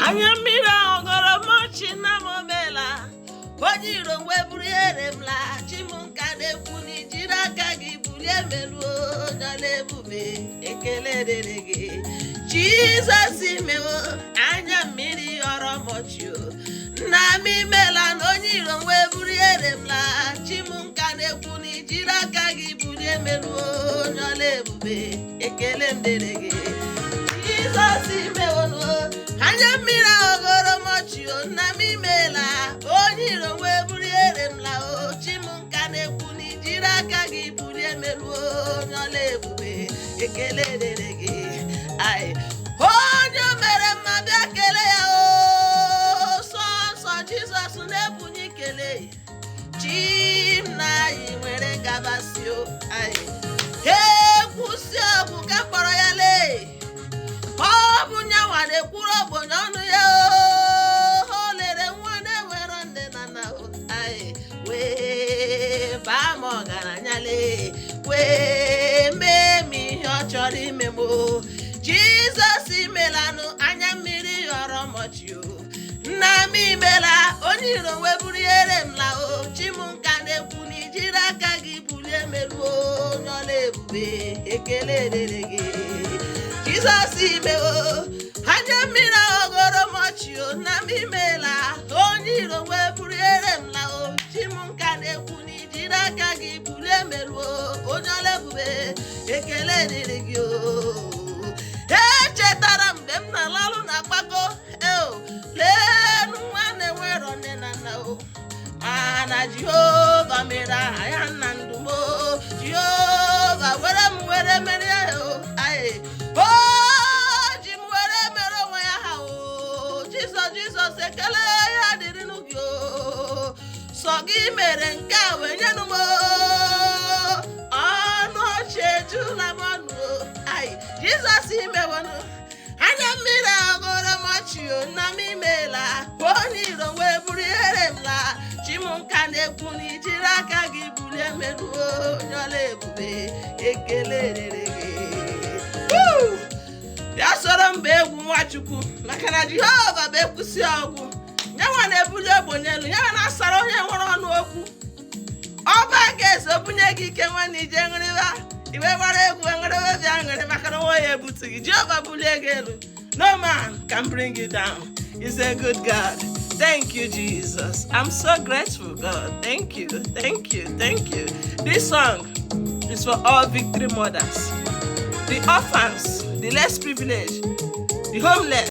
anya mmiri ọgọrọ mọchi na momela onye iro wee buru ihere m la chi m nka na-ekwu na ijiri aka gị bulie meluo n'ọla ebube ekele dịrị gị Jizọs imewo anya mmiri ọrọ mọchi o nna m imela na onye iro wee buru ihere m la chi m nka na-ekwu na ijiri aka gị bulie meluo n'ọla ebube ekele m dịrị gị Jizọs imewo anya mmiri ọgọrọ mọchi o nna m imela onye iro wee buru ihere m la o chi m nka na-ekwu na ijiri aka gị bulie meluo n'ọla ebube ekele dịrị gị onye mere mma bịa kele ya o sọnsọ Jizọs na-ebunye ikele chi m na anyị nwere ngabasị o ekwusi ọgwụ ka kpọrọ ya lee ọ bụ nyanwa na-ekwuru ogbenye ọnụ ya o lere nwa na-enwero nne na nna wee baa m ọgaranya lee wee mee m ihe ọ chọrọ ime m Jizọs imelanụ anya mmiri ghọrọ mọchi o nna m imela onye iro wee buru ihere m la o chi m nka na-ekwu na ijiri aka gị bulie meluo n'ọla ebube ekele dịrị gị Jizọs imewo anya mmiri ọgọrọ mọchi o nna m imela onye iro wee buru ihere m la o chi m nka na-ekwu na ijiri aka gị bulie meluo onye ọla ebube ekele dịrị gị o echetara mgbe m na-alalụ na akpago leenụ nwa na-enwero nne na nna o mana Jehova mere aha ya nna ndụ m Jehova were mere ya o ji m were mere onwe ya ha o Jizọs ekele ya dịrịnụ gị o sọ gị mere nke a wee nyenụ m ọnụ ọchị ejula m ọnụ o Jizọs imewonụ anya mmiri ọgọrọ mọchi o nna m imela onye iro wee buru ihere m la chi m nka na-ekwu na ijiri aka gị bulie meluo n'ọla ebube ekele dịrị gị ya soro mba egwu Nwachukwu maka na Jehova bụ ekwusi ọgwụ nyanwa na-ebuli ogbenye elu nyanwa na-asara onye nwere ọnụ okwu ọba ga-eso bunye gị ike nwanne ije ṅụrịwa iwe gbara egwu enwerewe bịa ṅụrị maka na nwa ya ebutu gị Jehova bulie gị elu no man can bring you down. He's a good God. Thank you, Jesus. I'm so grateful, God. Thank you. This song is for all victory mothers, the orphans, the less privileged, the homeless.